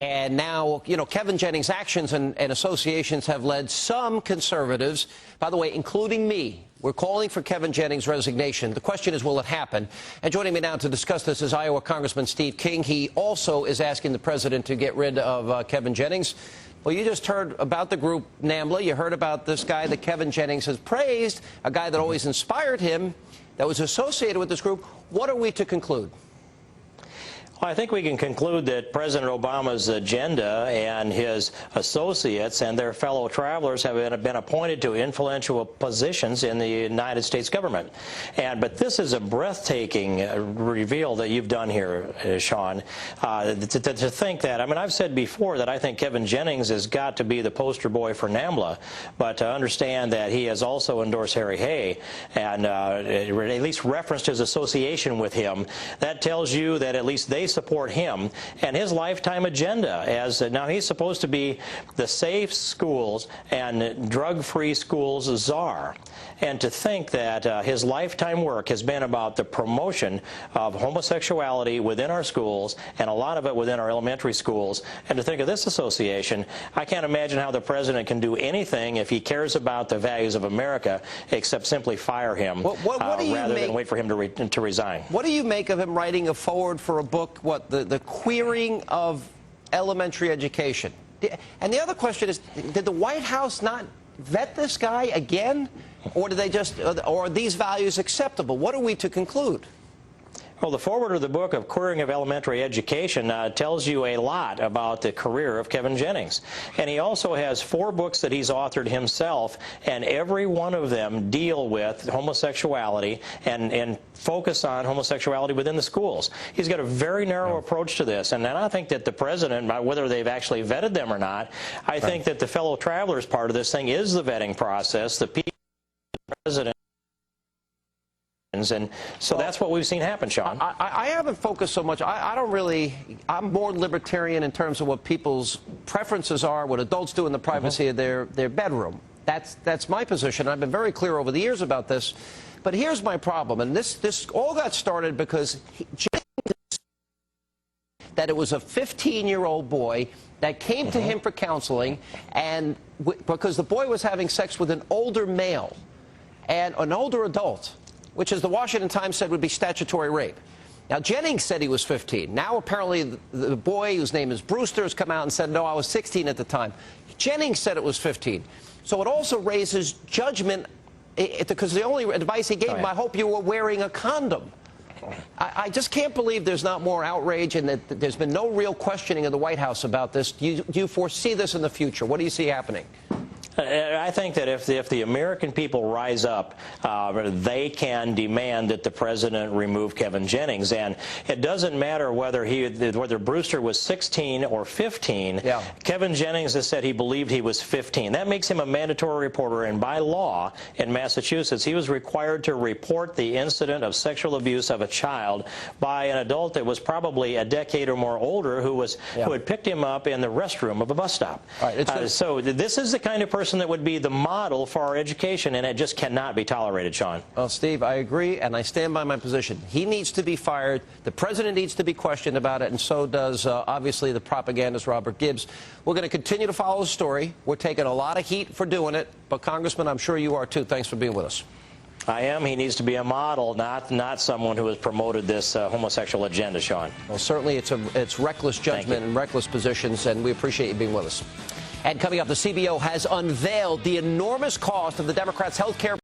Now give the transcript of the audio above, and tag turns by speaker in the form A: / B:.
A: And now, Kevin Jennings' actions and associations have led some conservatives, by the way, including me. We're calling for Kevin Jennings' resignation. The question is, will it happen? And joining me now to discuss this is Iowa Congressman Steve King. He also is asking the president to get rid of Kevin Jennings. Well, you just heard about the group NAMBLA. You heard about this guy that Kevin Jennings has praised, a guy that always inspired him, that was associated with this group. What are we to conclude?
B: Well, I think we can conclude that President Obama's agenda and his associates and their fellow travelers have been appointed to influential positions in the United States government. But this is a breathtaking reveal that you've done here, Sean, to think that. I mean, I've said before that I think Kevin Jennings has got to be the poster boy for NAMBLA, but to understand that he has also endorsed Harry Hay and at least referenced his association with him, that tells you that at least they support him and his lifetime agenda. As now he's supposed to be the safe schools and drug-free schools czar. And to think that his lifetime work has been about the promotion of homosexuality within our schools, and a lot of it within our elementary schools, and to think of this association, I can't imagine how the president can do anything if he cares about the values of America except simply fire him rather than wait for him to resign.
A: What do you make of him writing a foreword for a book, the queering of elementary education? And the other question is, did the White House not vet this guy again? Or do they just, or are these values acceptable? What are we to conclude?
B: Well, the foreword of the book of Queering of Elementary Education tells you a lot about the career of Kevin Jennings. And he also has 4 books that he's authored himself, and every one of them deal with homosexuality and focus on homosexuality within the schools. He's got a very narrow approach to this, and I think that the president, whether they've actually vetted them or not, I think that the fellow travelers part of this thing is the vetting process. The president. And so that's what we've seen happen, Sean.
A: I haven't focused so much. I'm more libertarian in terms of what people's preferences are, what adults do in the privacy of their bedroom. That's my position. I've been very clear over the years about this. But here's my problem, and this all got started because that it was a 15-year-old boy that came to him for counseling, and because the boy was having sex with an older male and an older adult, which, as the Washington Times said, would be statutory rape. Now, Jennings said he was 15. Now, apparently, the boy, whose name is Brewster, has come out and said, no, I was 16 at the time. Jennings said it was 15. So it also raises judgment, because the only advice he gave him, I hope you were wearing a condom. I just can't believe there's not more outrage and that there's been no real questioning of the White House about this. Do you foresee this in the future? What do you see happening?
B: I think that if the American people rise up, they can demand that the president remove Kevin Jennings. And it doesn't matter whether Brewster was 16 or 15. Yeah. Kevin Jennings has said he believed he was 15. That makes him a mandatory reporter. And by law in Massachusetts, he was required to report the incident of sexual abuse of a child by an adult that was probably a decade or more older who had picked him up in the restroom of a bus stop. Right, so this is the kind of person that would be the model for our education, and it just cannot be tolerated, Sean.
A: Well, Steve, I agree, and I stand by my position. He needs to be fired. The president needs to be questioned about it, and so does, obviously, the propagandist Robert Gibbs. We're going to continue to follow the story. We're taking a lot of heat for doing it, but, Congressman, I'm sure you are, too. Thanks for being with us.
B: I am. He needs to be a model, not someone who has promoted this homosexual agenda, Sean.
A: Well, certainly it's reckless judgment and reckless positions, and we appreciate you being with us. And coming up, the CBO has unveiled the enormous cost of the Democrats' health care